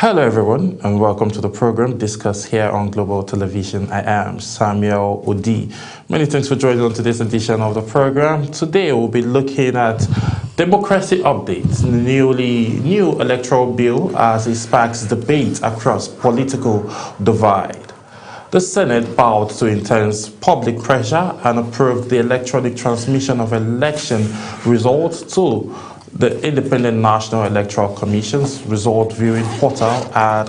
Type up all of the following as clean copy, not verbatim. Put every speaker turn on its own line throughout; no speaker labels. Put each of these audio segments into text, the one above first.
Hello everyone and welcome to the program Discuss here on Global Television. I am Samuel Odi. Many thanks for joining on today's edition of the program. Today we'll be looking at democracy updates, new electoral bill as it sparks debate across political divide. The Senate bowed to intense public pressure and approved the electronic transmission of election results to the Independent National Electoral Commission's result viewing portal at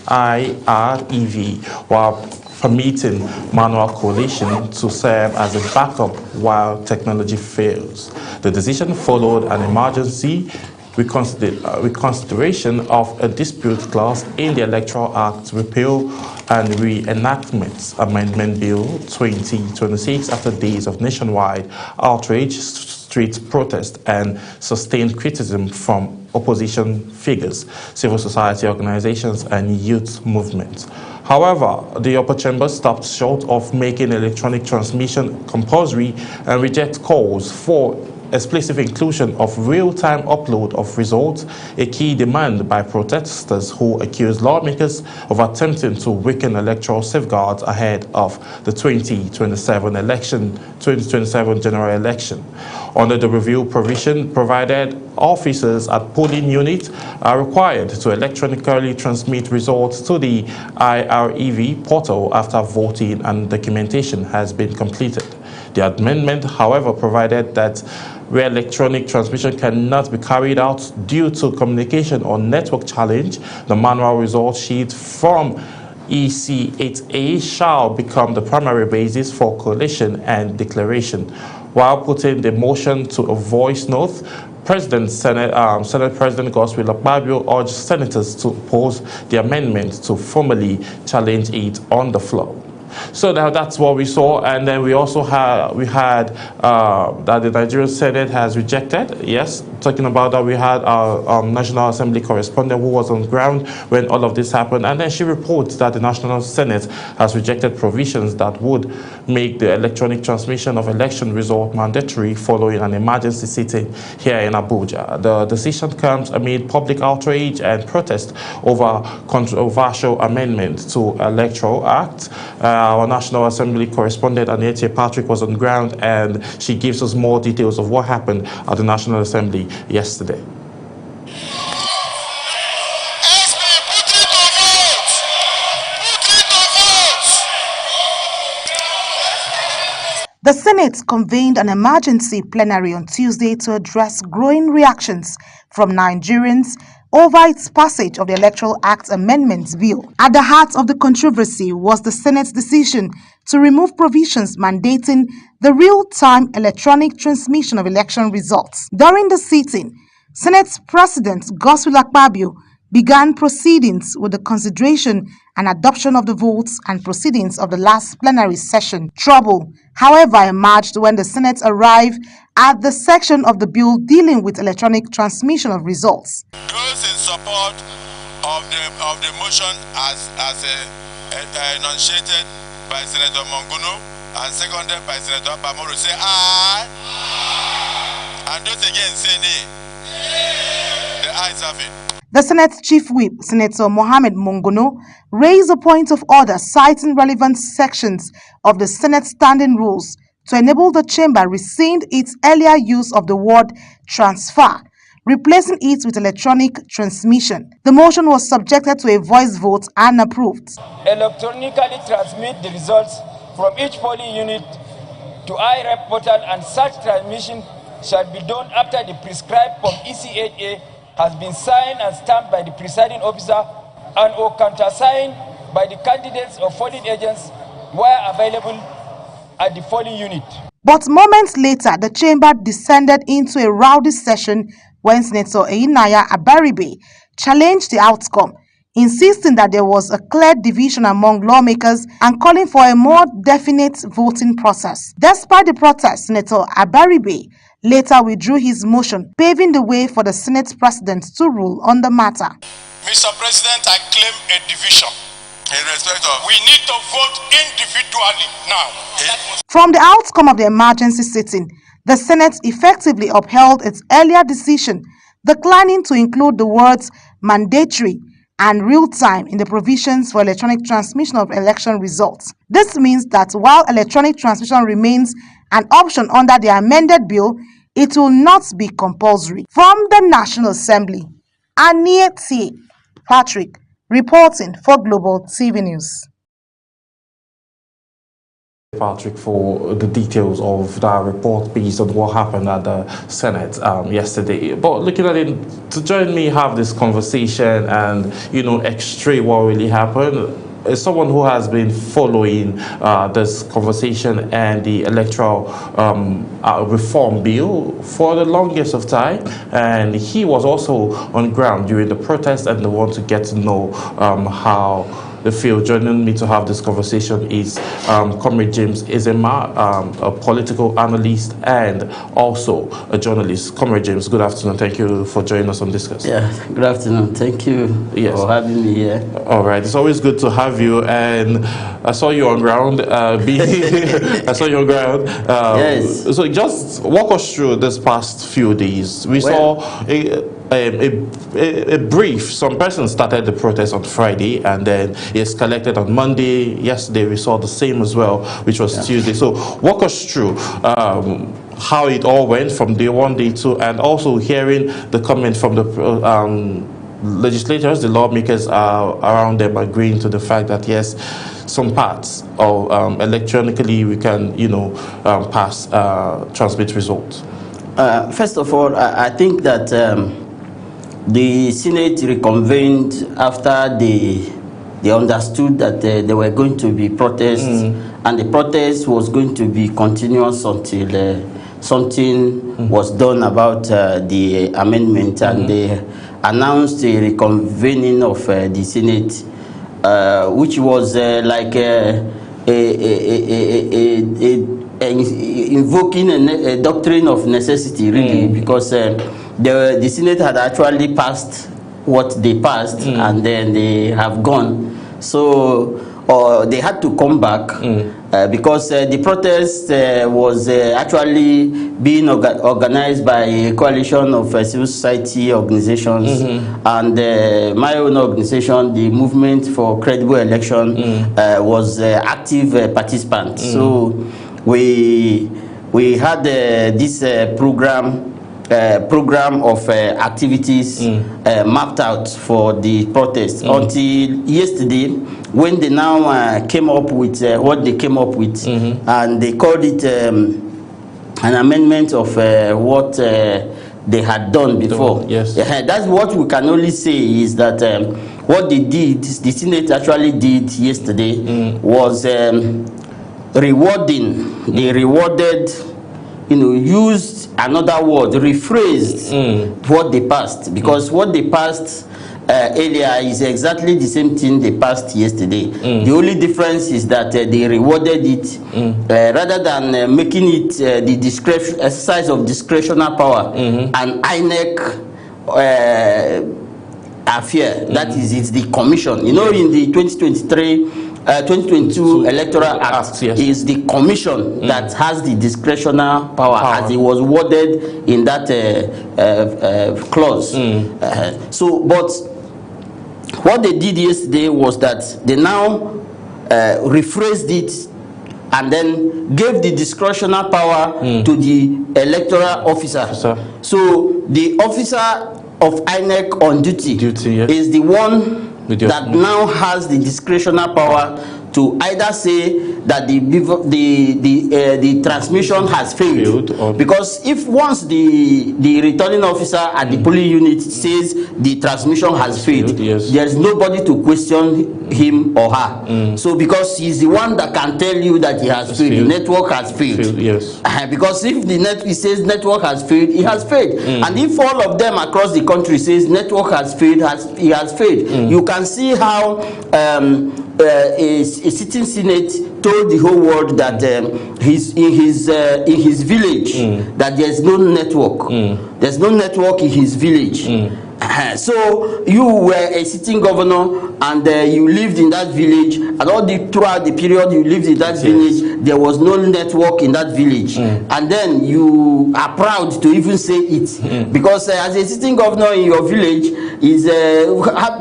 IREV, while permitting manual collation to serve as a backup while technology fails. The decision followed an emergency reconsideration of a dispute clause in the Electoral Act Repeal and Reenactment Amendment Bill 2026 after days of nationwide outrage, street protest, and sustained criticism from opposition figures, civil society organizations, and youth movements. However, the upper chamber stopped short of making electronic transmission compulsory and reject calls for explicit inclusion of real-time upload of results, a key demand by protesters who accuse lawmakers of attempting to weaken electoral safeguards ahead of the 2027 general election. Under the review provision provided, officers at polling units are required to electronically transmit results to the IREV portal after voting and documentation has been completed. The amendment, however, provided that where electronic transmission cannot be carried out due to communication or network challenge, the manual result sheet from EC8A shall become the primary basis for collation and declaration. While putting the motion to a voice note, Senate President Godswill Akpabio urged senators to oppose the amendment to formally challenge it on the floor. So now that's what we saw, and then we also had that the Nigerian Senate has rejected. Yes, talking about that, we had our National Assembly correspondent who was on ground when all of this happened, and then she reports that the National Senate has rejected provisions that would make the electronic transmission of election result mandatory following an emergency sitting here in Abuja. The decision comes amid public outrage and protest over controversial amendment to Electoral Act. Our National Assembly correspondent, Anette Patrick, was on ground, and she gives us more details of what happened at the National Assembly yesterday.
The Senate convened an emergency plenary on Tuesday to address growing reactions from Nigerians over its passage of the Electoral Act Amendments Bill. At the heart of the controversy was the Senate's decision to remove provisions mandating the real-time electronic transmission of election results. During the sitting, Senate President Godswill Akpabio began proceedings with the consideration and adoption of the votes and proceedings of the last plenary session. Trouble, however, emerged when the Senate arrived at the section of the bill dealing with electronic transmission of results.
Those in support of the motion as enunciated by Senator Monguno and seconded by Senator Bamoro say aye. And those again say nay. The ayes have it.
The Senate Chief Whip, Senator Mohammed Monguno, raised a point of order citing relevant sections of the Senate standing rules to enable the chamber rescind its earlier use of the word transfer, replacing it with electronic transmission. The motion was subjected to a voice vote and approved.
Electronically transmit the results from each polling unit to IREP portal, and such transmission shall be done after the prescribed Form EC8A has been signed and stamped by the presiding officer and or countersigned by the candidates or polling agents where available at the polling unit.
But moments later, the chamber descended into a rowdy session when Senator Einaya Abaribe challenged the outcome, insisting that there was a clear division among lawmakers and calling for a more definite voting process. Despite the protest, Senator Abaribe later withdrew his motion, paving the way for the Senate President to rule on the matter.
Mr. President, I claim a division. In respect of, we need to vote individually now.
From the outcome of the emergency sitting, the Senate effectively upheld its earlier decision, declining to include the words mandatory and real-time in the provisions for electronic transmission of election results. This means that while electronic transmission remains an option under the amended bill, it will not be compulsory. From the National Assembly, Anieti Patrick reporting for Global TV News.
Patrick, for the details of that report based on what happened at the Senate yesterday. But looking at it, to join me have this conversation and, extray what really happened, is someone who has been following this conversation and the electoral reform bill for the longest of time, and he was also on ground during the protest and they want to get to know how the field. Joining me to have this conversation is Comrade James Ezema, a political analyst and also a journalist. Comrade James, good afternoon. Thank you for joining us on Discourse.
Yeah, good afternoon. Thank you for having me here.
All right, it's always good to have you. And I saw you on ground. I saw you on ground.
Yes.
So just walk us through this past few days. We saw a brief. Some persons started the protest on Friday and then it escalated on Monday. Yesterday we saw the same as well, which was Tuesday. So walk us through how it all went from day one, day two, and also hearing the comment from the legislators, the lawmakers around them agreeing to the fact that yes, some parts of electronically we can pass transmit results.
First of all, I think that the Senate reconvened after they understood that there were going to be protests, and the protest was going to be continuous until something was done about the amendment, and they announced the reconvening of the Senate, which was like invoking a doctrine of necessity, really, because the Senate had actually passed what they passed, and then they have gone. So they had to come back because the protest was actually being organized by a coalition of civil society organizations, and my own organization, the Movement for Credible Election, was active participant. So we had this program of activities mapped out for the protest until yesterday, when they now came up with what they came up with, and they called it an amendment of what they had done before.
Yes.
That's what we can only say is that what they did, the Senate actually did yesterday, was rewarding. They rewarded, used another word, rephrased what they passed, because what they passed earlier is exactly the same thing they passed yesterday. The only difference is that they rewarded it rather than making it the exercise of discretionary power and INEC affair. That is, it's the commission. In the 2022 Electoral Act, is the commission that has the discretionary power, as it was worded in that clause. But what they did yesterday was that they now rephrased it and then gave the discretionary power to the electoral officer. So the officer of INEC on duty is the one that now has the discretionary power to either say that the transmission has failed, because if once the returning officer at the polling unit says the transmission has failed, there is nobody to question him or her. So because he's the one that can tell you that he has failed, the network has failed. Because if he says network has failed, it has failed. And if all of them across the country says network has failed, it has failed. You can see how a sitting Senate told the whole world that in his village that there's no network. There's no network in his village. So you were a sitting governor, and you lived in that village, and throughout the period you lived in that village, there was no network in that village, and then you are proud to even say it, because as a sitting governor in your village is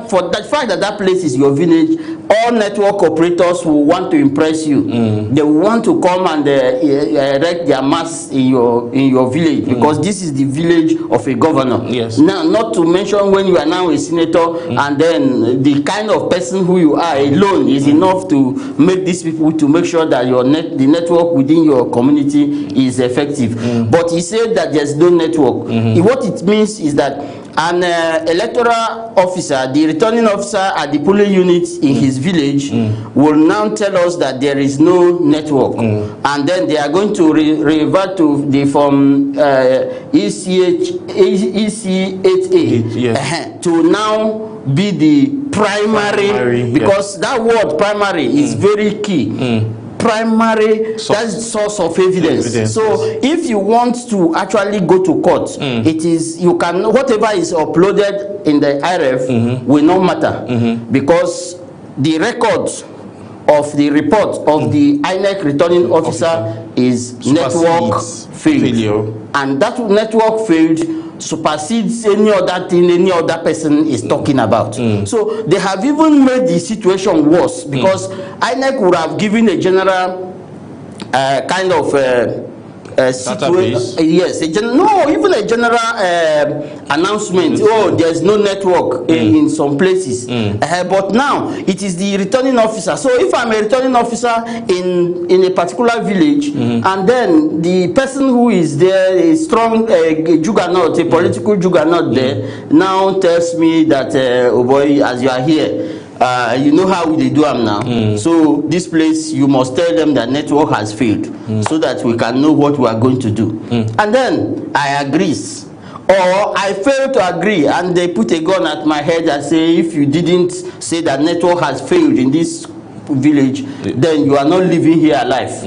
for the fact that that place is your village, all network operators will want to impress you. They will want to come and erect their masts in your village, because this is the village of a governor.
Yes.
Now, not to mention when you are now a senator, and then the kind of person who you are alone is enough to make these people to make sure that the network within your community is effective. But he said that there's no network. What it means is that an electoral officer, the returning officer at the polling unit in his village, will now tell us that there is no network, and then they are going to revert to the from EC8A to now be the primary, because that word primary is very key. Primary source of evidence. So if you want to actually go to court, it is, you can, whatever is uploaded in the IRF will not matter, because the records of the report of the INEC returning officer is network failure, and that network failed supersedes any other thing any other person is talking about. So they have even made the situation worse, because INEC would have given a general kind of yes, even a general announcement. Oh, there's no network in some places. But now it is the returning officer. So if I'm a returning officer in a particular village, and then the person who is there, a strong juggernaut, a political juggernaut there, now tells me that, oh boy, as you are here, you know how they do them now. So this place, you must tell them that network has failed, so that we can know what we are going to do. And then I agree, or I fail to agree, and they put a gun at my head and say, if you didn't say that network has failed in this village, then you are not living here alive.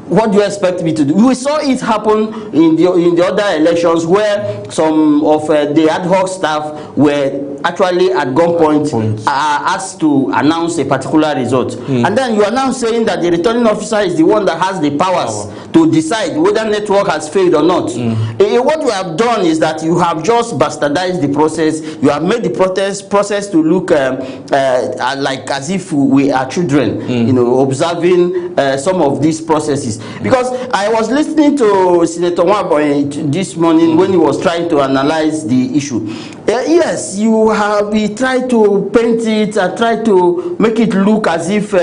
What do you expect me to do? We saw it happen in the other elections, where some of the ad hoc staff were actually at gunpoint asked to announce a particular result. And then you are now saying that the returning officer is the one that has the powers to decide whether network has failed or not. What you have done is that you have just bastardized the process. You have made the process to look like as if we are children, you know, observing some of these processes. Because I was listening to Senator Waboy this morning when he was trying to analyze the issue. Yes, he tried to paint it and tried to make it look as if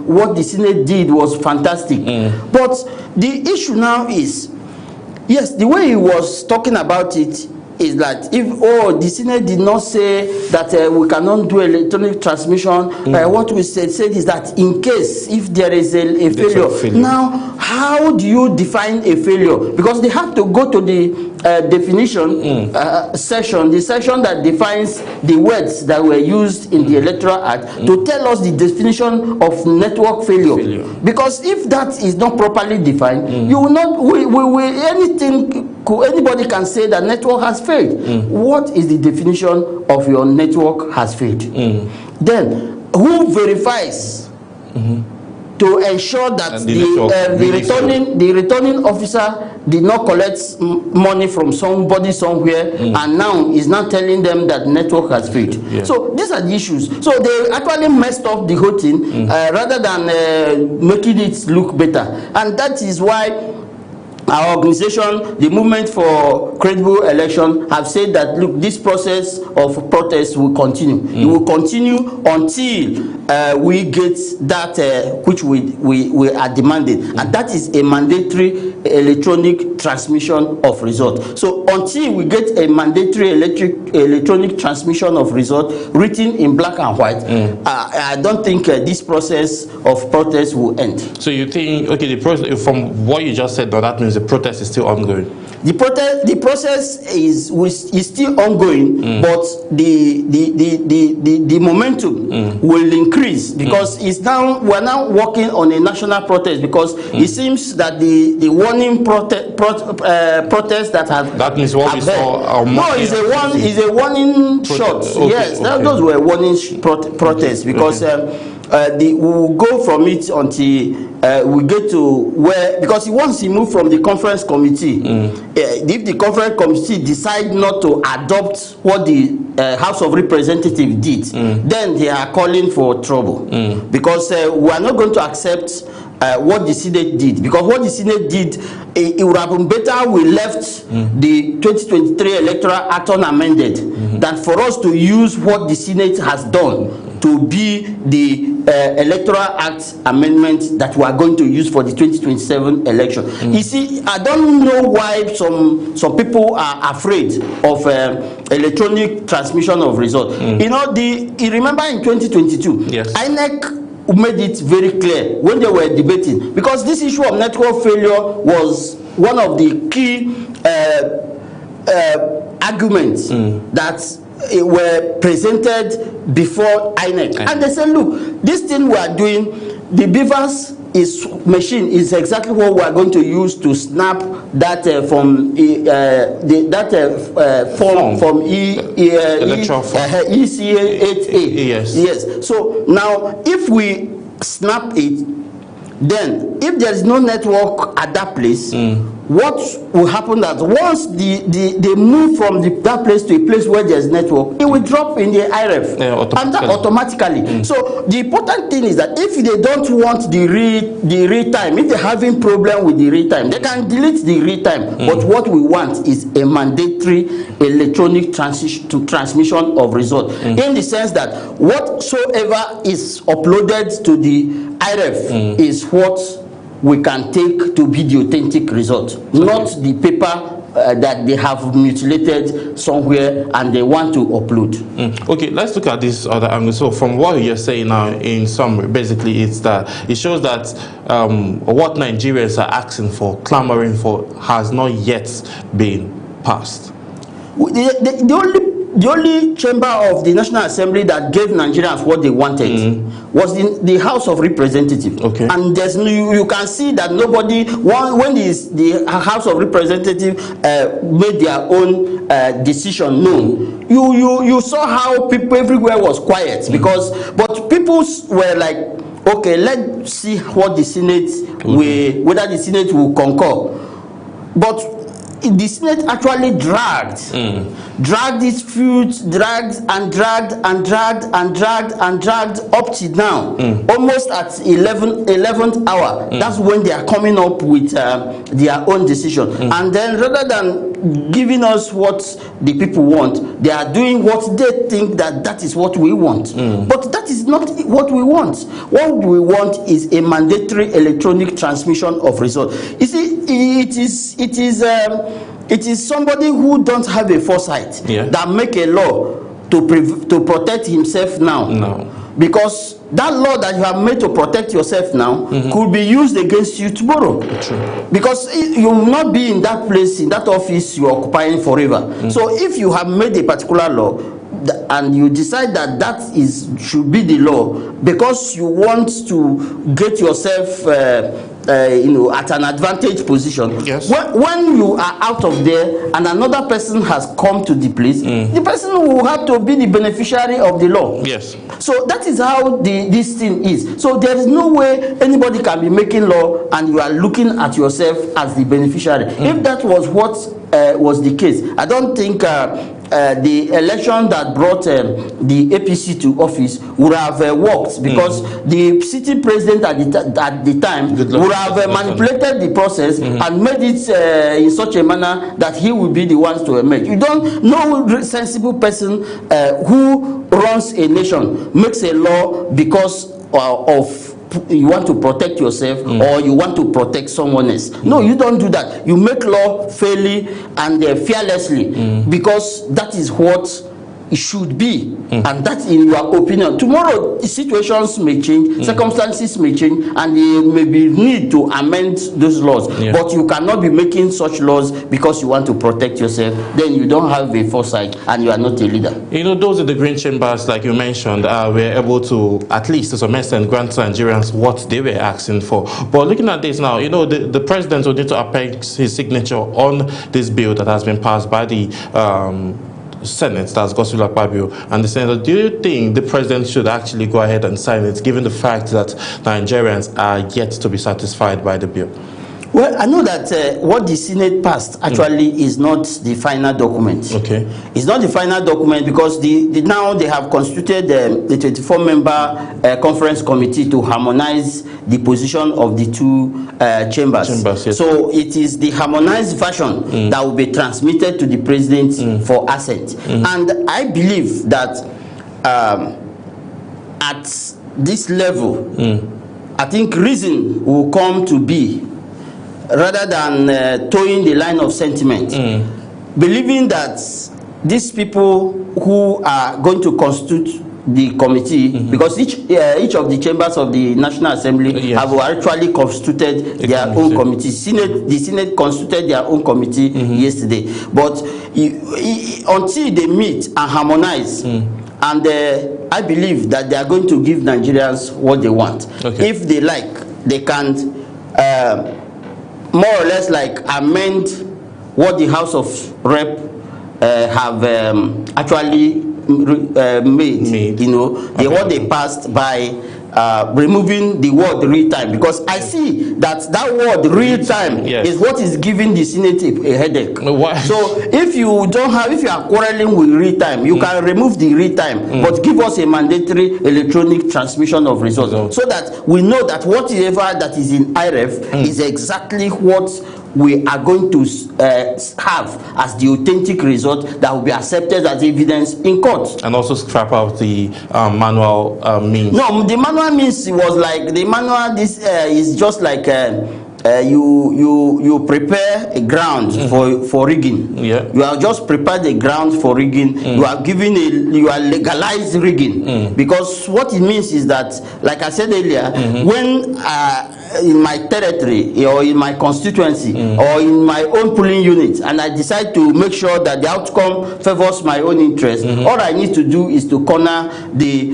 what the Senate did was fantastic. But the issue now is, yes, the way he was talking about it is that if the Senate did not say that we cannot do electronic transmission, what we said is that in case if there is a failure. Now, how do you define a failure? Because they have to go to the definition section, the section that defines the words that were used in the Electoral Act, to tell us the definition of network failure. Because if that is not properly defined, you will not, anybody can say that network has failed. What is the definition of your network has failed? Then who verifies to ensure that the returning officer did not collect money from somebody somewhere, and now is not telling them that network has failed? So these are the issues. So they actually messed up the whole thing rather than making it look better. And that is why our organization, the Movement for Credible Election, have said that, look, this process of protest will continue. It will continue until we get that which we are demanding, and that is a mandatory electronic transmission of result. So until we get a mandatory electronic transmission of result written in black and white, I don't think this process of protest will end.
So you think, okay, the process, from what you just said, that means the protest is still ongoing?
The process is still ongoing, but the momentum will increase because we're now working on a national protest because it seems that the warning protest that means what we saw. No, it's a warning shot. Okay, yes, those were warning protests because we will go from it until we get to where, because once he moved from the conference committee, if the conference committee decide not to adopt what the House of Representatives did, then they are calling for trouble because we are not going to accept what the Senate did, because what the Senate did, it would have been better we left the 2023 Electoral Act unamended than for us to use what the Senate has done to be the Electoral Act amendment that we are going to use for the 2027 election. You see, I don't know why some people are afraid of electronic transmission of results. You know, you remember in 2022, yes, INEC made it very clear when they were debating, because this issue of network failure was one of the key arguments that were presented before INEC. And they said, look, this thing we are doing, the Beavers machine is exactly what we are going to use to snap that from form from ECA 8A. Yes. So now, if we snap it, then if there is no network at that place, what will happen that once they move from that place to a place where there's network, it will drop in the IRF automatically. So the important thing is that if they don't want the real time, if they're having problem with the real time, they can delete the real time. But what we want is a mandatory electronic transmission of results, in the sense that whatsoever is uploaded to the IRF is what we can take to be the authentic result, not the paper that they have mutilated somewhere and they want to upload. Okay, let's look at this other angle. So from what you're saying now, in summary, basically it's that it shows that what Nigerians are asking for, clamoring for, has not yet been passed. The only chamber of the National Assembly that gave Nigerians what they wanted was the House of Representatives. Okay. And you can see that nobody, when the House of Representatives made their own decision known, you saw how people everywhere was quiet, but people were like, okay, let's see what the Senate whether the Senate will concur. But the Senate actually dragged its feud, dragged up to now, almost at 11th hour. That's when they are coming up with their own decision. And then rather than giving us what the people want, they are doing what they think that is what we want. But that is not what we want. What we want is a mandatory electronic transmission of results. You see, it is somebody who don't have a foresight that make a law to protect himself now. No. Because that law that you have made to protect yourself now could be used against you tomorrow. True. Because you will not be in that place, in that office you are occupying forever. So if you have made a particular law and you decide that should be the law because you want to get yourself at an advantage position. Yes. When you are out of there and another person has come to the place, the person will have to be the beneficiary of the law. Yes. So that is how this thing is. So there is no way anybody can be making law and you are looking at yourself as the beneficiary. If that was what was the case, I don't think the election that brought the APC to office would have worked, because the city president at the time would have manipulated the process and made it in such a manner that he will be the ones to emerge. You don't know, sensible person who runs a nation makes a law because of you want to protect yourself or you want to protect someone else. No, you don't do that. You make law fairly and fearlessly because that is what it should be, and that's in your opinion. Tomorrow, situations may change, circumstances may change, and there may be need to amend those laws. But you cannot be making such laws because you want to protect yourself. Then you don't have a foresight, and you are not a leader.
You know, those are the green chambers, like you mentioned, were able to, at least to some extent, grant Nigerians what they were asking for. But looking at this now, you know, the president will need to affix his signature on this bill that has been passed by the Senate, that's Godswill Akpabio and the Senate. Do you think the president should actually go ahead and sign it, given the fact that Nigerians are yet to be satisfied by the bill?
Well, I know that what the Senate passed actually is not the final document.
Okay.
It's not the final document because now they have constituted the 24-member conference committee to harmonize the position of the two chambers.
Yes.
So it is the harmonized version that will be transmitted to the president for assent. And I believe that at this level, I think reason will come to be, rather than towing the line of sentiment, believing that these people who are going to constitute the committee, because each of the chambers of the National Assembly have actually constituted their own committee. The Senate constituted their own committee yesterday. But until they meet and harmonize, and I believe that they are going to give Nigerians what they want. Okay. If they like, they can more or less like amend what the House of Rep have actually made. You know, what they passed by removing the word real time, because I see that word real time is what is giving the Senate a headache.
Why?
So if you are quarreling with real time, you can remove the real time, but give us a mandatory electronic transmission of results, so that we know that whatever that is in IREF is exactly what we are going to have as the authentic result that will be accepted as evidence in court. And also scrap out the manual means. No, the manual means was like the manual. This is just like you prepare a ground for rigging. Yeah. You have just prepared the ground for rigging. You are legalized rigging, because what it means is that, like I said earlier, when in my territory or in my constituency or in my own polling unit, and I decide to make sure that the outcome favors my own interest, all I need to do is to corner the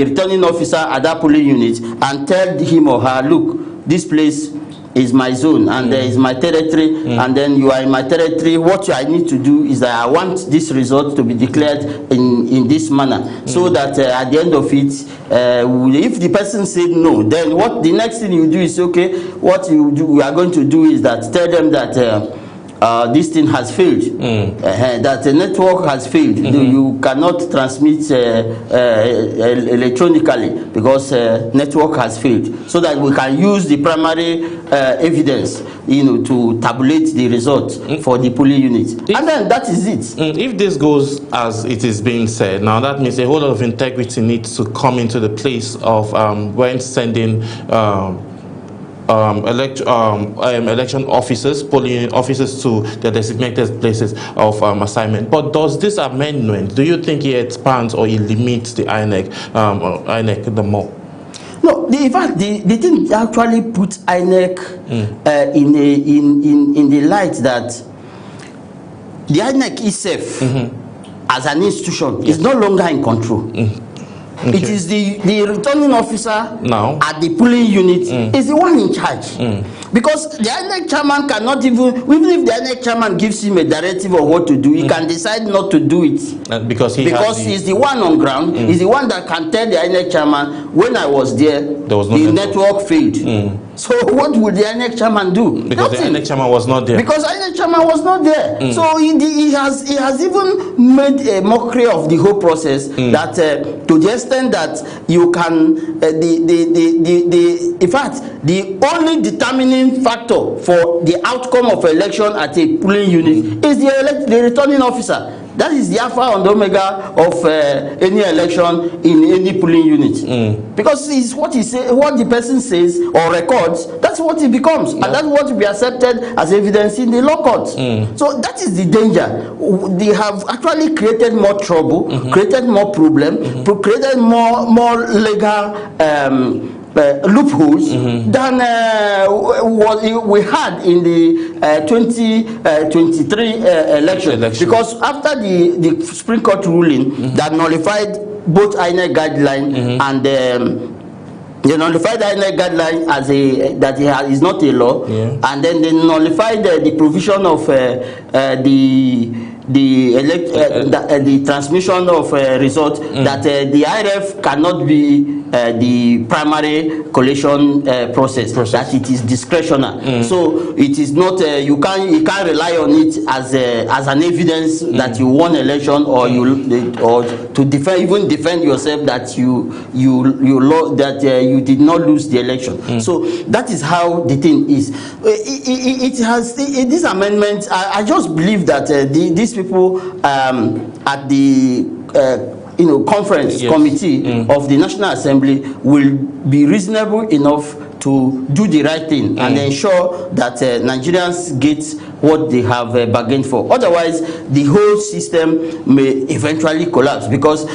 returning officer at that polling unit and tell him or her, look, this place is my zone and there is my territory, and then you are in my territory. What I need to do is that I want this result to be declared in this manner, so that at the end of it, if the person said no, then what the next thing you do is, okay, what we are going to do is that tell them that this thing has failed, that the network has failed. You cannot transmit electronically because network has failed, so that we can use the primary evidence, to tabulate the results for the polling unit. And then that is it.
If this goes as it is being said, now that means a whole lot of integrity needs to come into the place of when sending election officers, polling officers to their designated places of assignment. But does this amendment, do you think it expands or it limits the INEC the more?
No, in fact, the thing actually puts INEC in the light that the INEC itself, as an institution, is no longer in control. Okay. It is the returning officer now at the polling unit is the one in charge. Because the INEC chairman cannot even if the INEC chairman gives him a directive of what to do, he can decide not to do it. Because he's the one on ground, he's the one that can tell the INEC chairman, when I was there the network failed. So what would the INEC chairman do?
Because the INEC chairman was not there.
Because INEC chairman was not there. So he has even made a mockery of the whole process, that to the extent that you can in fact the only determining factor for the outcome of election at a polling unit is the returning officer. That is the alpha and omega of any election in any polling unit. Because it's what he say, what the person says or records, that's what it becomes, and that's what will be accepted as evidence in the law court. So that is the danger. They have actually created more trouble, created more problem, created more legal loopholes than what we had in the 2023 election. Because after the Supreme Court ruling that nullified both INEC guideline and they nullified the INEC guideline as that is not a law, and then they nullified the provision of the transmission of results that the IRF cannot be the primary collation process, that it is discretionary. So it is not you can't rely on it as an evidence that you won election, or to defend yourself that you did not lose the election. So that is how the thing is. It has this amendment. I just believe that these people at the conference committee of the National Assembly will be reasonable enough to do the right thing and ensure that Nigerians get what they have bargained for. Otherwise, the whole system may eventually collapse, because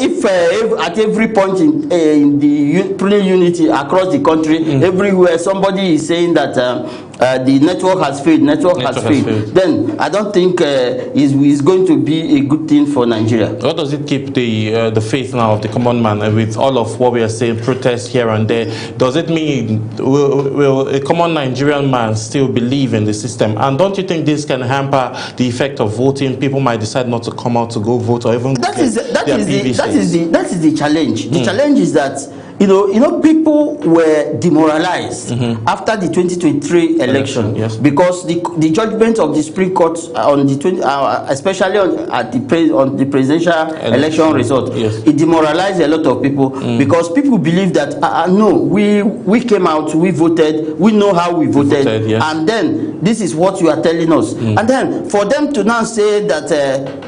if at every point in the polling unity across the country, everywhere somebody is saying that the network has failed, then I don't think it's going to be a good thing for Nigeria.
What does it keep the faith now of the common man with all of what we are saying, protests here and there? Does it mean will a common Nigerian man still believe in the system? And don't you think this can hamper the effect of voting? People might decide not to come out to go vote, or even
that is the challenge. The challenge is that people were demoralized after the 2023 election, because the judgment of the Supreme Court on the especially on the presidential election result, it demoralized a lot of people, because people believe that no, we came out, we voted, we know how we voted, and then this is what you are telling us, and then for them to now say that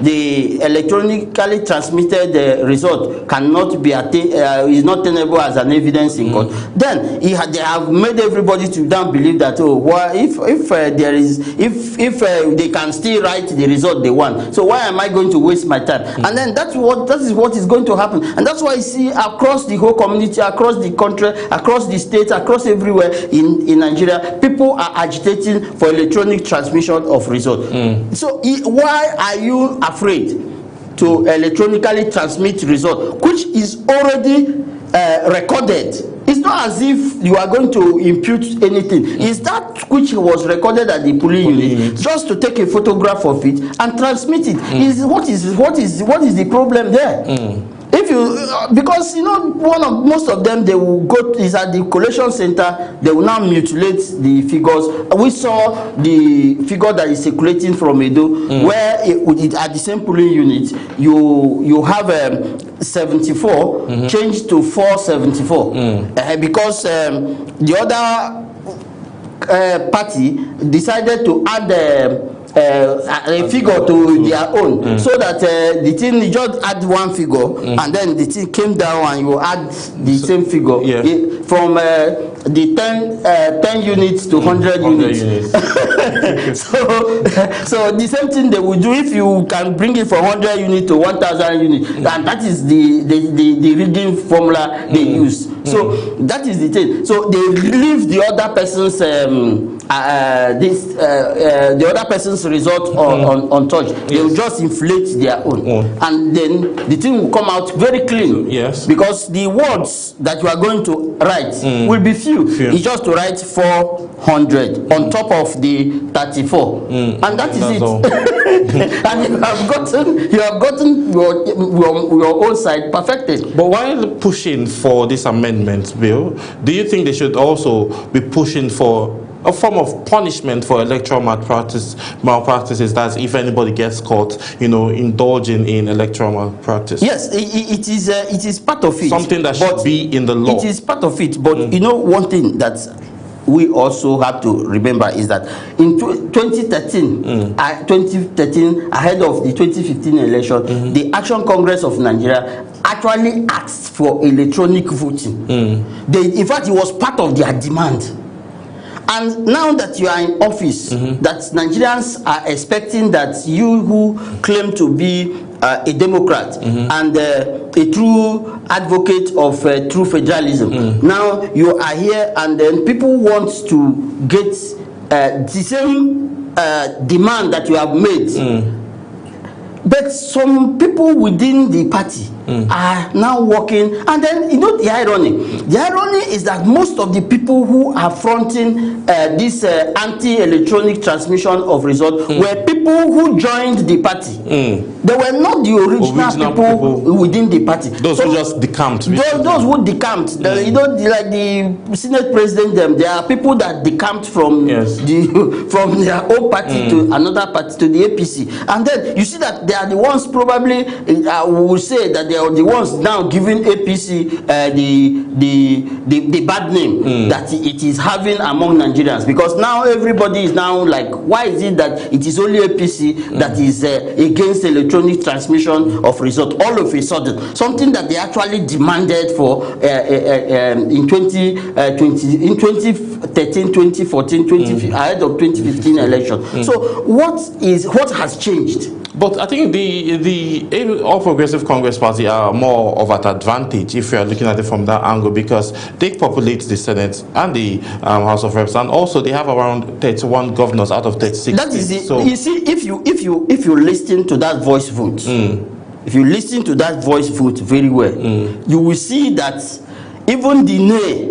the electronically transmitted result cannot be is not tenable as an evidence in court, then they have made everybody to now believe that if they can still write the result they want, so why am I going to waste my time? And then that is what is going to happen, and that's why you see across the whole community, across the country, across the states, across everywhere in Nigeria, people are agitating for electronic transmission of results. So why are you afraid to electronically transmit result, which is already recorded? It's not as if you are going to impute anything. It's that which was recorded at the polling unit, just to take a photograph of it and transmit it. What is the problem there? If you, because most of them, they will go is at the collation center, they will now mutilate the figures. We saw the figure that is circulating from Edo, where at the same polling unit, you have 74 changed to 474, because the other party decided to add a figure to their own, so that the thing just add one figure, and then the thing came down and you add the same figure from the 10 units to 100 units. so the same thing they will do if you can bring it from 100 units to 1,000 units, and that is the reading formula they use. So that is the thing. So they leave the other person's the other person's result untouched. They will just inflate their own, and then the thing will come out very clean. Because the words that you are going to write will be few. It's just to write 400 on top of the 34, and that is it. And you have gotten your own side perfected.
But while pushing for this amendment bill, do you think they should also be pushing for a form of punishment for electoral malpractices, that if anybody gets caught, indulging in electoral malpractice?
Yes, it is part of it.
Something that should be in the law.
It is part of it, but one thing that we also have to remember is that in 2013, ahead of the 2015 election, the Action Congress of Nigeria actually asked for electronic voting. In fact, it was part of their demand. And now that you are in office, that Nigerians are expecting that you who claim to be a Democrat and a true advocate of true federalism, now you are here and then people want to get the same demand that you have made. But some people within the party are now working, and then you know the irony. The irony is that most of the people who are fronting this anti-electronic transmission of results were people who joined the party. They were not the original people within the party.
Those who just decamped.
Those who decamped. You know, like the Senate president, there are people that decamped from from their own party to another party, to the APC, and then you see that they are the ones probably we will say that they are the ones now giving APC the bad name that it is having among Nigerians, because now everybody is now like, why is it that it is only APC that is against electronic transmission of result all of a sudden, something that they actually demanded for in 2013, 2014, 2015, ahead of 2015 election. So what has changed?
But I think the All Progressive Congress Party are more of an advantage if you are looking at it from that angle, because they populate the Senate and the House of Reps, and also they have around 31 governors out of 36.
That is it. So you see, if you listen to that voice vote, if you listen to that voice vote very well, you will see that even the nay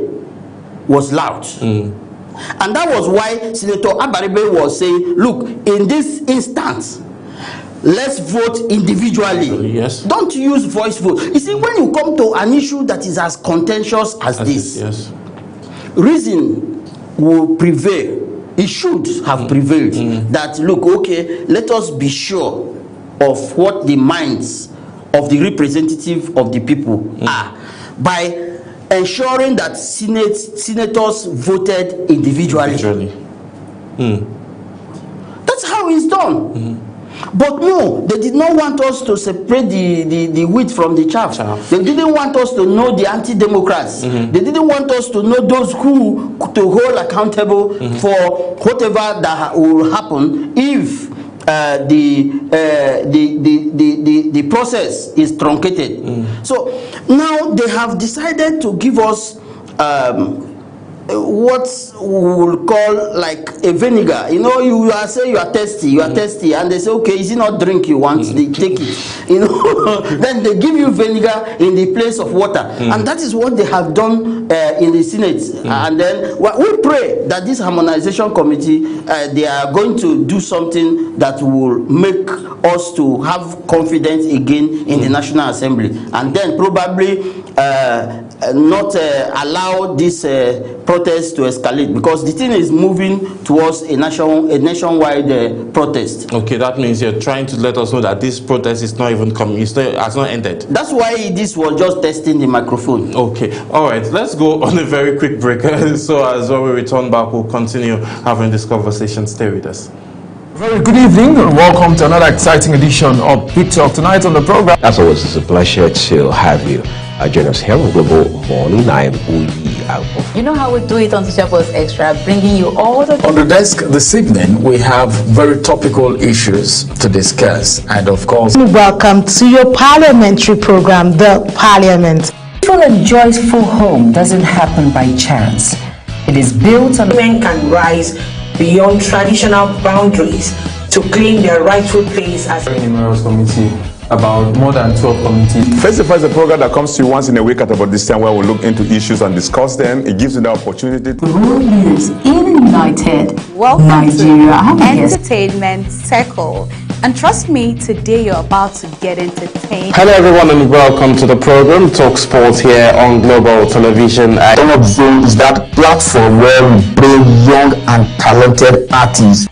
was loud. And that was why Senator Abaribe was saying, look, in this instance, let's vote individually.
Yes.
Don't use voice vote. You see, when you come to an issue that is as contentious as this, reason will prevail. It should have prevailed. That, look, okay, let us be sure of what the minds of the representative of the people are by ensuring that senators voted individually. That's how it's done. But no, they did not want us to separate the wheat from the chaff. They didn't want us to know the anti-democrats. They didn't want us to know those who to hold accountable for whatever that will happen if the process is truncated. So now they have decided to give us what we will call like a vinegar. You know, you are saying you are thirsty, and they say, okay, is it not drink you want? They take it. You know, then they give you vinegar in the place of water, and that is what they have done in the Senate. And then we pray that this harmonization committee they are going to do something that will make us to have confidence again in the National Assembly, and then probably not allow this protest to escalate, because the thing is moving towards a nationwide protest.
Okay, that means you're trying to let us know that this protest is not even coming, has not ended.
That's why this was just testing the microphone.
Okay, all right, let's go on a very quick break. So as when we return back, we'll continue having this conversation. Stay with us.
Very good evening and welcome to another exciting edition of Big Talk. Tonight on the program,
as always, it's a pleasure to have you. Join us here on Global Morning. I am Uyi Alpo.
You know how we do it on Social Post Extra, bringing you all the...
On the desk this evening, we have very topical issues to discuss, and of course...
Welcome to your parliamentary program, The Parliament.
Peaceful and joyful home doesn't happen by chance. It is built on...
Men can rise beyond traditional boundaries to claim their rightful place as...
Numerous committee, about more than 12 committees.
Face to Face is a program that comes to you once in a week at about this time, where we look into issues and discuss them. It gives you the opportunity to...
Rule is in United
Welcome
Nigeria.
to Entertainment Circle. And trust me, today you're about to get entertained.
Hello everyone and welcome to the program Talk Sports here on Global Television.
One of them is that platform where we bring young and talented artists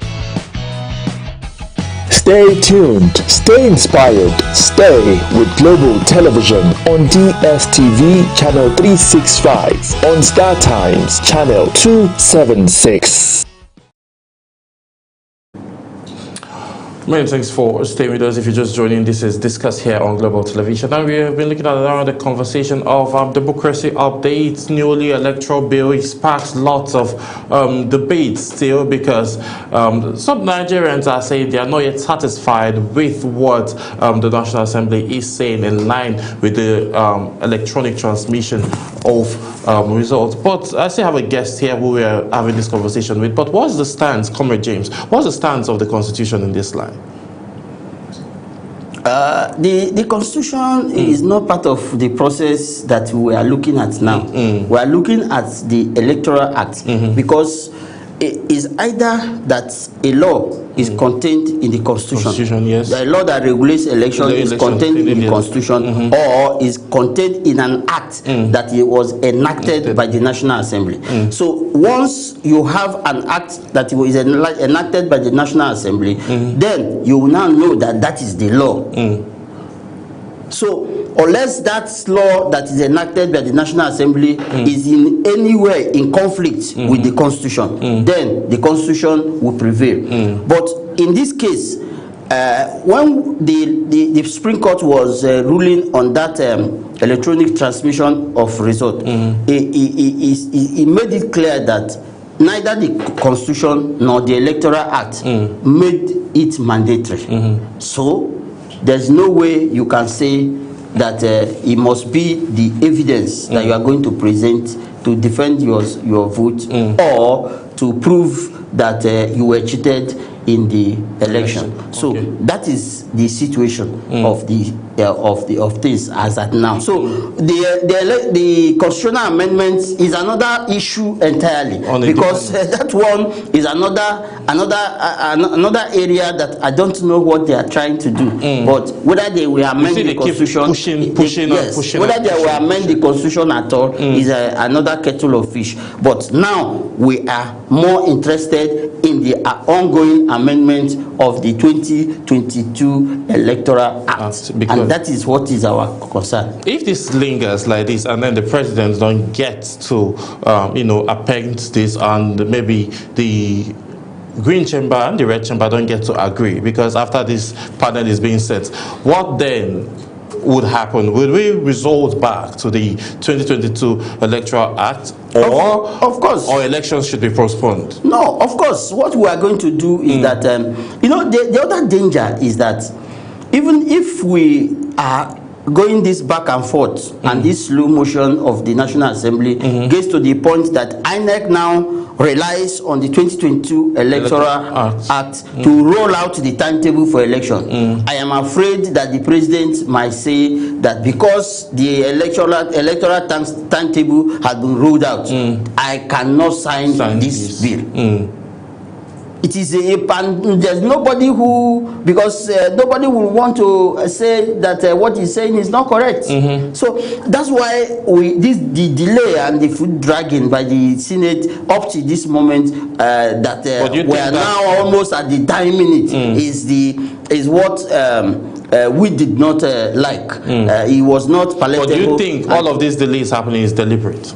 Stay tuned, stay inspired, stay with Global Television on DSTV Channel 365, on Star Times Channel 276.
Many thanks for staying with us. If you're just joining, this is Discuss here on Global Television. And we have been looking at the conversation of democracy updates, newly electoral bill. It sparks lots of debates still because some Nigerians are saying they are not yet satisfied with what the National Assembly is saying in line with the electronic transmission of results. But I still have a guest here who we are having this conversation with. But what's the stance, Comrade James? What's the stance of the Constitution in this line?
The Constitution is not part of the process that we are looking at now. We are looking at the Electoral Act because it is either that a law is contained in the Constitution,
yes.
The law that regulates election is contained in the Constitution, or is contained in an act that it was enacted by the National Assembly. So once you have an act that was enacted by the National Assembly, then you will now know that that is the law. So unless that law that is enacted by the National Assembly is in any way in conflict with the Constitution, then the Constitution will prevail. But in this case, when the Supreme Court was ruling on that electronic transmission of result, it made it clear that neither the Constitution nor the Electoral Act made it mandatory. So there's no way you can say that it must be the evidence that you are going to present to defend your vote or to prove that you were cheated in the election. So that is the situation of things as at now. So the constitutional amendment is another issue entirely, because that one is another area that I don't know what they are trying to do. But whether they will amend the Constitution, whether they will amend the Constitution at all is another kettle of fish. But now we are more interested in the ongoing amendment of the 2022 Electoral Act, and that is what is our concern.
If this lingers like this, and then the president don't get to, append this, and maybe the green chamber and the red chamber don't get to agree, because after this panel is being set, what then would happen? Will we resort back to the 2022 Electoral Act, or
of course,
or elections should be postponed?
No, of course. What we are going to do is that the other danger is that even if we are going this back and forth and this slow motion of the National Assembly gets to the point that INEC now relies on the 2022 Electoral Act to roll out the timetable for election. I am afraid that the president might say that because the electoral timetable has been rolled out, I cannot sign this bill. It is there's nobody who, because nobody will want to say that what he's saying is not correct. So that's why the delay and the foot dragging by the Senate up to this moment, that we are now almost at the time minute, is what we did not like. It was not palatable.
But do you think all of these delays happening is deliberate?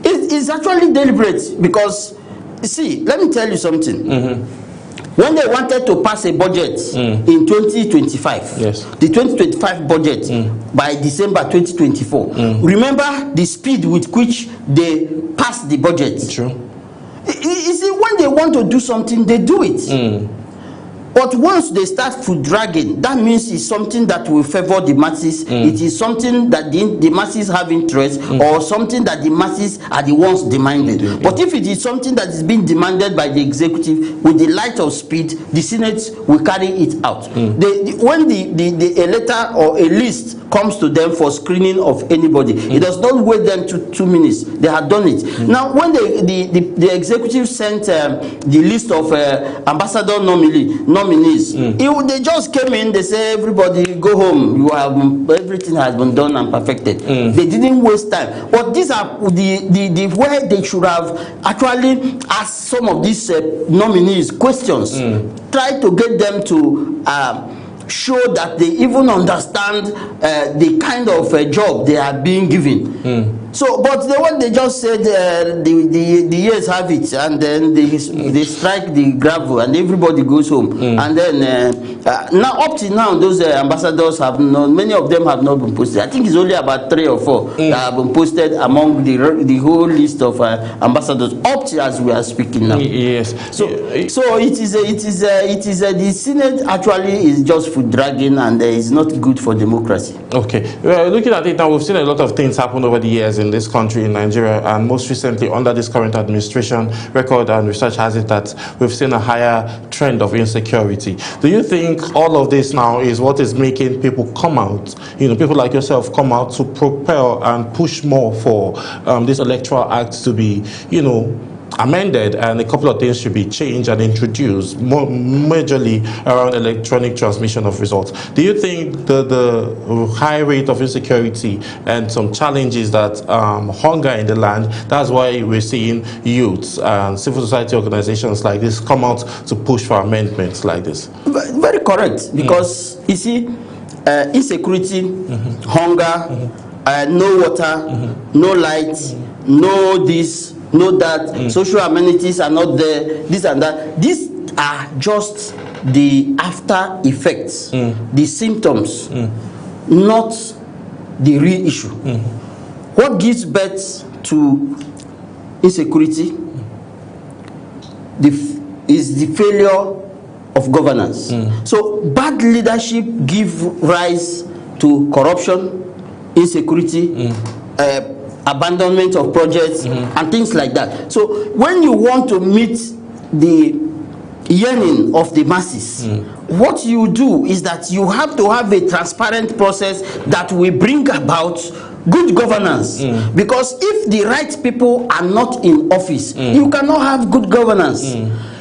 It's actually deliberate, because see, let me tell you something. When they wanted to pass a budget in 2025, the 2025 budget by December 2024, remember the speed with which they passed the budget.
True.
You see, when they want to do something, they do it. But once they start foot dragging, that means it's something that will favor the masses. It is something that the masses have interest, or something that the masses are the ones demanding. But if it is something that is being demanded by the executive with the light of speed, the Senate will carry it out. When a letter or a list comes to them for screening of anybody. It does not wait them to 2 minutes. They had done it. Now, when the executive sent the list of ambassador nominees, they just came in, they say, everybody go home. Everything has been done and perfected. They didn't waste time. But these are the where they should have actually asked some of these nominees questions. Try to get them to show that they even understand the kind of job they are being given. So, but what they just said, the years have it, and then they strike the gravel, and everybody goes home. And then now, up to now, those ambassadors have not, many of them have not been posted. I think it's only about 3 or 4 that have been posted among the whole list of ambassadors, up to as we are speaking now.
Yes.
So the Senate actually is just food dragging, and it's not good for democracy.
Okay. Well, looking at it now, we've seen a lot of things happen over the years in this country, in Nigeria, and most recently under this current administration. Record and research has it that we've seen a higher trend of insecurity. Do you think all of this now is what is making people come out, people like yourself come out to propel and push more for this electoral act to be, amended, and a couple of things should be changed and introduced, more majorly around electronic transmission of results? Do you think the high rate of insecurity and some challenges that hunger in the land, that's why we're seeing youths and civil society organizations like this come out to push for amendments like this?
Very correct, because you see, insecurity, hunger, no water, no light, no this, know that social amenities are not there, this and that. These are just the after effects, the symptoms, not the real issue. What gives birth to insecurity is the failure of governance. So bad leadership gives rise to corruption, insecurity, abandonment of projects, and things like that. So when you want to meet the yearning of the masses, what you do is that you have to have a transparent process that will bring about good governance. Because if the right people are not in office, you cannot have good governance.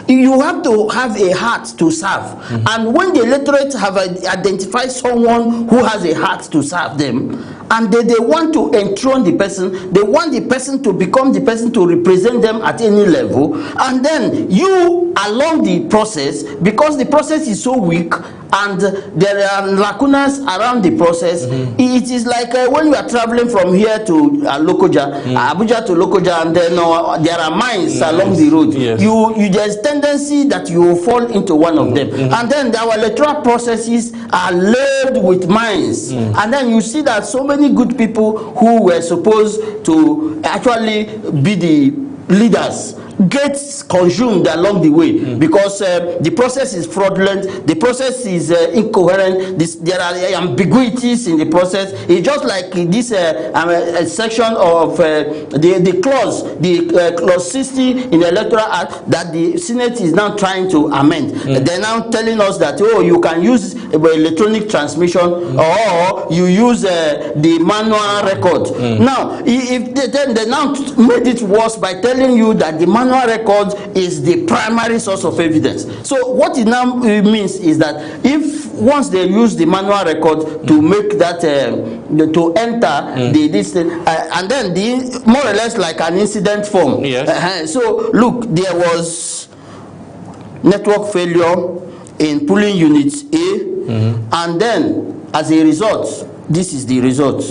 You have to have a heart to serve. And when the electorate have identified someone who has a heart to serve them, and they want to enthrone the person, they want the person to become the person to represent them at any level, and then you along the process, because the process is so weak and there are lacunas around the process, it is like when you are traveling from here to Lokoja, Abuja to Lokoja, and then there are mines along the road. There's tendency that you will fall into one of them, and then our electoral processes are laid with mines, and then you see that so many good people who were supposed to actually be the leaders gets consumed along the way, because the process is fraudulent, the process is incoherent, there are ambiguities in the process. It's just like this section of the clause 60 in the Electoral Act that the Senate is now trying to amend. They're now telling us that, oh, you can use electronic transmission, or you use the manual record. Now, if they now made it worse by telling you that the manual record is the primary source of evidence. So what it now means is that if once they use the manual record to make that to enter this thing, and then more or less like an incident form. So look, there was network failure in polling units A, and then as a result, this is the result.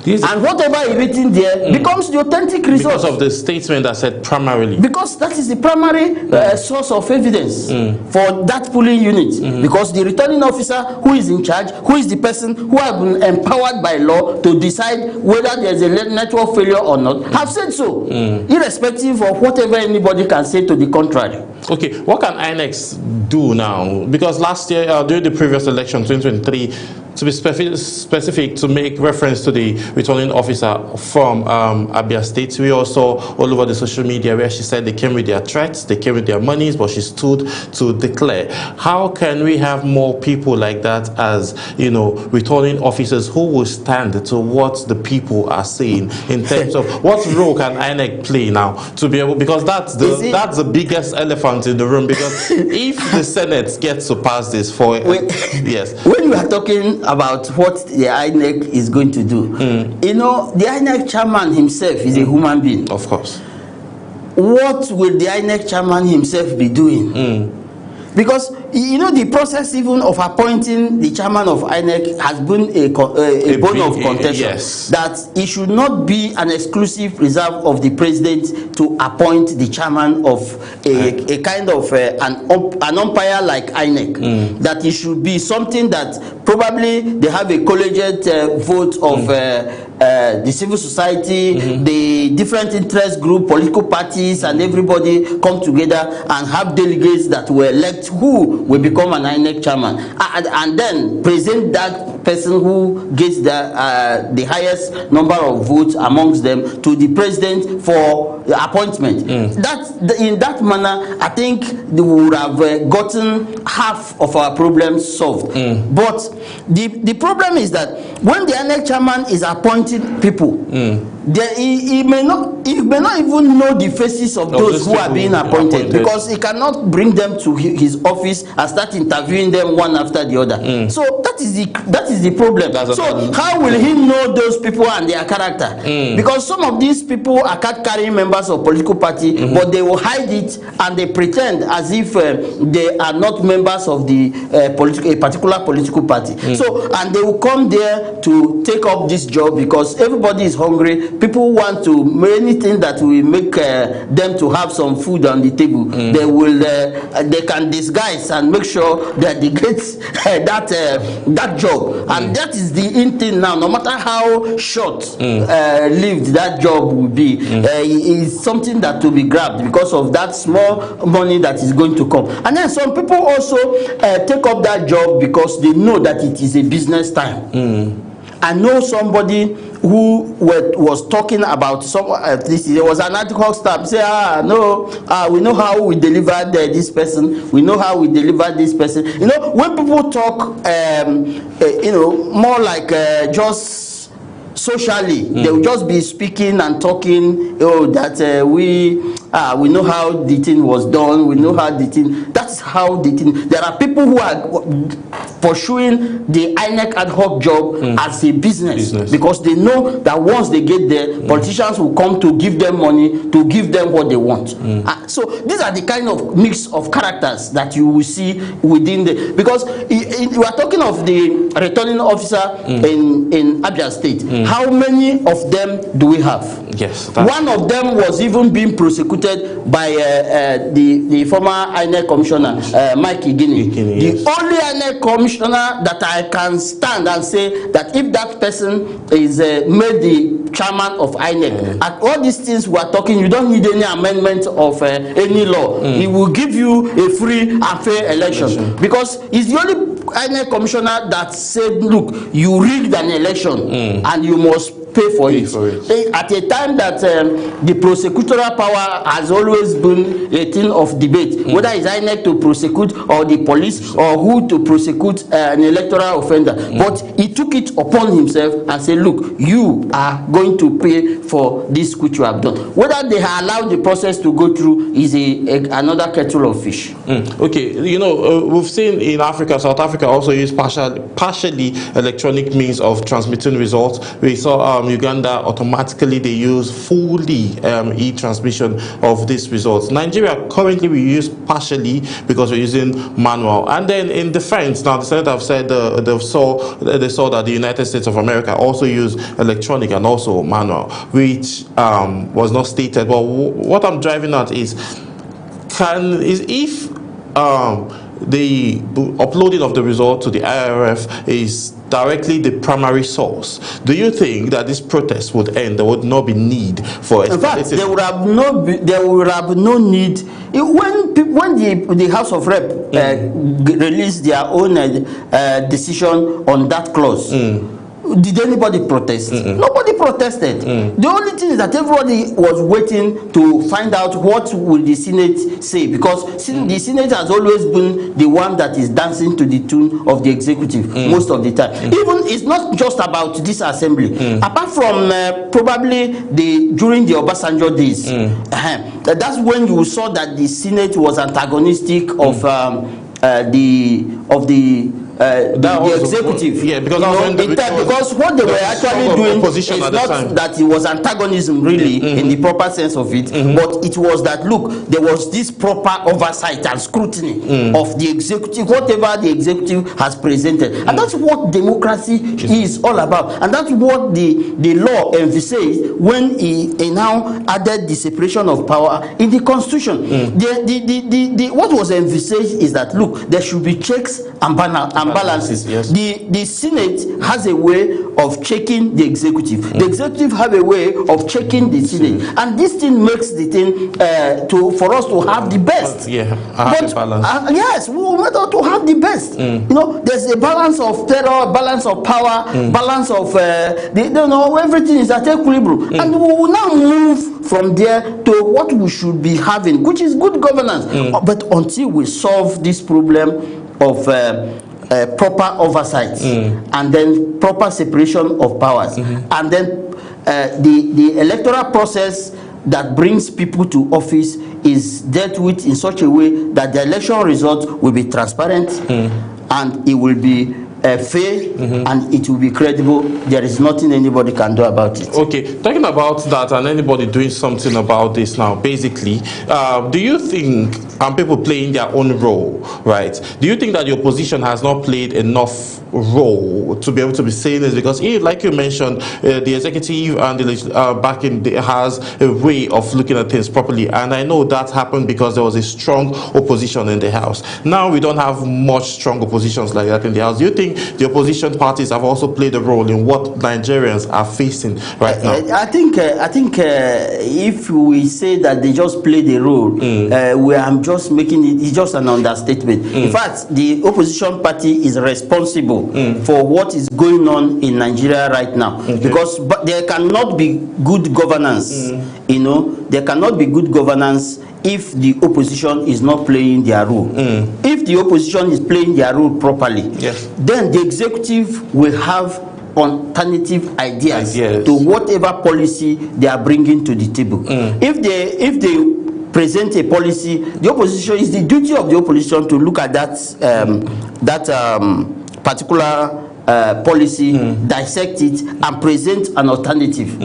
And whatever is written there becomes the authentic result.
Because of the statement that said primarily.
Because that is the primary source of evidence for that polling unit. Because the returning officer who is in charge, who is the person who has been empowered by law to decide whether there is a network failure or not, have said so, irrespective of whatever anybody can say to the contrary.
Okay, what can INEC do now? Because last year, during the previous election, 2023, to be specific, to make reference to the returning officer from Abia State, we also all over the social media where she said they came with their threats, they came with their monies, but she stood to declare. How can we have more people like that as, you know, returning officers who will stand to what the people are saying in terms of what role can INEC play now to be able, because that's the biggest elephant in the room, because if the Senate gets to pass this for yes.
When we are talking about what the INEC is going to do, you know, the INEC chairman himself is a human being.
Of course.
What will the INEC chairman himself be doing? Because, you know, the process even of appointing the chairman of INEC has been a bone of contention. Yes. That it should not be an exclusive reserve of the president to appoint the chairman of a kind of an umpire like INEC. That it should be something that probably they have a collegiate vote of the civil society, the different interest group, political parties, and everybody come together and have delegates that will elect who will become an INEC chairman, and then present that person who gets the highest number of votes amongst them to the president for the appointment. In that manner, I think they would have gotten half of our problems solved. But the problem is that when the INEC chairman is appointing people, he may not even know the faces of those who are being appointed, because he cannot bring them to his office and start interviewing them one after the other. So that is the problem. So how will he know those people and their character? Because some of these people are card-carrying members of political party, but they will hide it and they pretend as if they are not members of the a particular political party. So, and they will come there to take up this job because everybody is hungry. People want to anything that will make them to have some food on the table. They will they can disguise and make sure that they get that job, and that is the in thing now. No matter how short lived that job will be, is something that to be grabbed because of that small money that is going to come. And then some people also take up that job because they know that it is a business time. I know somebody who was talking about there was an article stop say, we know how we delivered this person, we know how we delivered this person. You know, when people talk you know, more like just socially, they will just be speaking and talking, that we know how the thing was done, we know how the thing, that's how the thing. There are people who are pursuing the INEC ad hoc job as a business because they know that once they get there, politicians will come to give them money, to give them what they want. So these are the kind of mix of characters that you will see within because we are talking of the returning officer in Abia State. How many of them do we have?
Yes.
One of them was even being prosecuted by the former INEC commissioner, Mike Igini. The only INEC commissioner that I can stand and say that if that person is made the chairman of INEC, at all these things we are talking, you don't need any amendment of any law. He will give you a free and fair election because he's the only INEC commissioner that said, look, you rigged an election and you must pay for it. At a time that the prosecutorial power has always been a thing of debate, whether it's INEC to prosecute or the police or who to prosecute an electoral offender. But he took it upon himself and said, look, you are going to pay for this which you have done. Whether they have allowed the process to go through is another kettle of fish.
Okay, you know, we've seen in Africa, South Africa also use partially electronic means of transmitting results. We saw Uganda, automatically they use fully e-transmission of these results. Nigeria, currently we use partially because we're using manual. And then in defense, now the Senate have said they saw that the United States of America also use electronic and also manual, which was not stated. But what I'm driving at is if the uploading of the result to the IRF is directly the primary source, do you think that this protest would end? There would not be need for
in fact, there would have no need when the House of Rep released their own decision on that clause. Did anybody protest? Nobody protested. The only thing is that everybody was waiting to find out what will the Senate say, because the Senate has always been the one that is dancing to the tune of the executive most of the time. Even it's not just about this assembly. Apart from probably during the Obasanjo days, that's when you saw that the Senate was antagonistic of the executive.
Yeah, because
because what they were actually doing is not that it was antagonism really in the proper sense of it, but it was that, look, there was this proper oversight and scrutiny of the executive, whatever the executive has presented. And that's what democracy is all about. And that's what the law emphasized when he now added the separation of power in the Constitution. What was emphasized is that, look, there should be checks and balances. Yes. The Senate has a way of checking the executive. The executive have a way of checking the Senate, and this thing makes the thing for us to have the best. Balance. Yes, we want to have the best. You know, there's a balance of terror, balance of power, balance of everything is at equilibrium, and we will now move from there to what we should be having, which is good governance. But until we solve this problem of proper oversight and then proper separation of powers, and then the electoral process that brings people to office is dealt with in such a way that the election result will be transparent and it will be fair and it will be credible. There is nothing anybody can do about it.
Okay, talking about that and anybody doing something about this now, basically, do you think, and people playing their own role, right? Do you think that the opposition has not played enough role to be able to be saying this? Because, like you mentioned, the executive and the backing has a way of looking at things properly, and I know that happened because there was a strong opposition in the House. Now we don't have much strong oppositions like that in the House. Do you think the opposition parties have also played a role in what Nigerians are facing right now?
I think if we say that they just played a role, I'm just making it's just an understatement. In fact, the opposition party is responsible for what is going on in Nigeria right now, because there cannot be good governance. You know, there cannot be good governance if the opposition is not playing their role. If the opposition is playing their role properly, then the executive will have alternative ideas to whatever policy they are bringing to the table. If they present a policy, the opposition, is the duty of the opposition to look at that particular policy, dissect it, and present an alternative.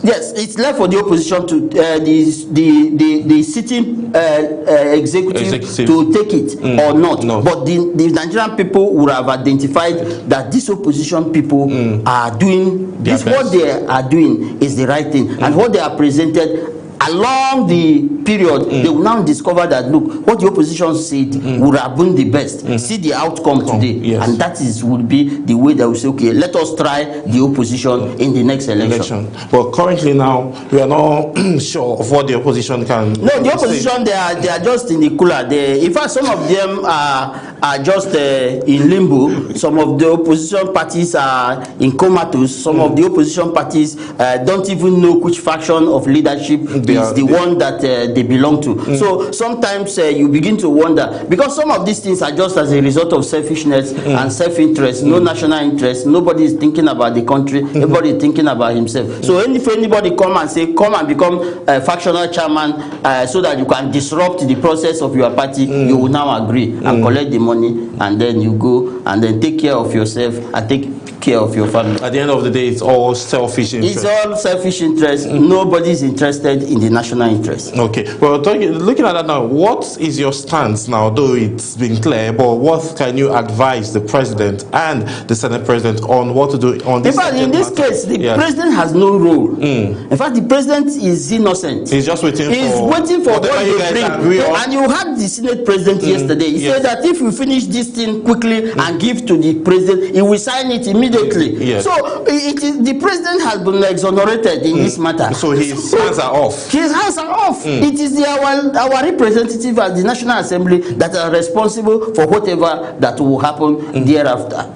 Yes, it's left for the opposition to the sitting executive to take it or not. But the Nigerian people would have identified that these opposition people are doing this. What they are doing is the right thing, and what they are presented along the period, they will now discover that, look, what the opposition said would have been the best. See the outcome today, and that would be the way they will say, okay, let us try the opposition in the next election.
But currently now, we are not sure of what the opposition can.
No, the opposition they are just in the cooler. In fact, some of them are just in limbo. Some of the opposition parties are in comatose. Some of the opposition parties don't even know which faction of leadership is the one that they belong to. So sometimes you begin to wonder, because some of these things are just as a result of selfishness and self-interest, no national interest. Nobody is thinking about the country. Everybody is thinking about himself. So if anybody come and say, come and become a factional chairman so that you can disrupt the process of your party, you will now agree and collect the money, and then you go and then take care of yourself and take care of your family.
At the end of the day, it's all selfish interest.
It's all selfish interest. Nobody is interested in the national interest.
Okay. Well, looking at that now, what is your stance now? Though it's been clear, but what can you advise the president and the Senate president on what to do on this?
In fact, in this case, the president has no role. In fact, the president is innocent.
He's just waiting.
He's waiting for what they bring. And you had the Senate president yesterday. He said that if you finish this thing quickly and and give to the president, he will sign it immediately.
Yes.
So the president has been exonerated in this matter.
So his hands are off.
His hands are off. It is our representative at the National Assembly that are responsible for whatever that will happen thereafter.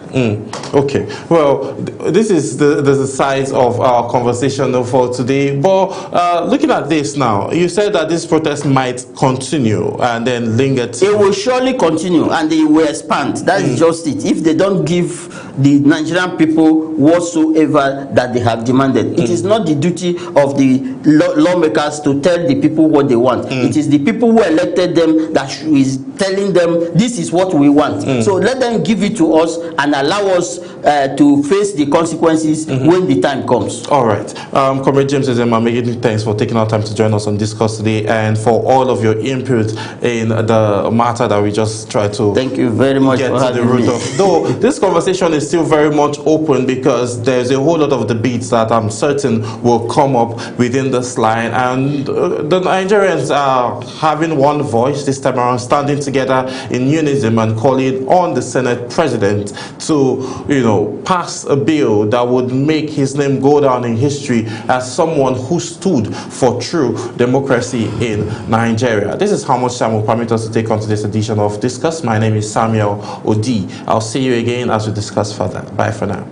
Okay. Well, this is the size of our conversation for today. But looking at this now, you said that this protest might continue and then linger.
It will surely continue and they will expand. That is just it. If they don't give the Nigerian people whatsoever that they have demanded, it is not the duty of the lawmakers to tell the people what they want. It is the people who elected them that is telling them this is what we want. So let them give it to us and allow us to face the consequences when the time comes.
All right. Comrade James Ezema, many thanks for taking our time to join us on Discourse today and for all of your input in the matter that we just tried to
thank you very much
get
for
to the root of. Though this conversation is still very much open because there's a whole lot of debates that I'm certain will come up within this line, and the Nigerians are having one voice this time around, standing together in unison and calling on the Senate President to, pass a bill that would make his name go down in history as someone who stood for true democracy in Nigeria. This is how much time will permit us to take on to this edition of Discuss. My name is Samuel Odi. I'll see you again as we discuss further. Bye for now.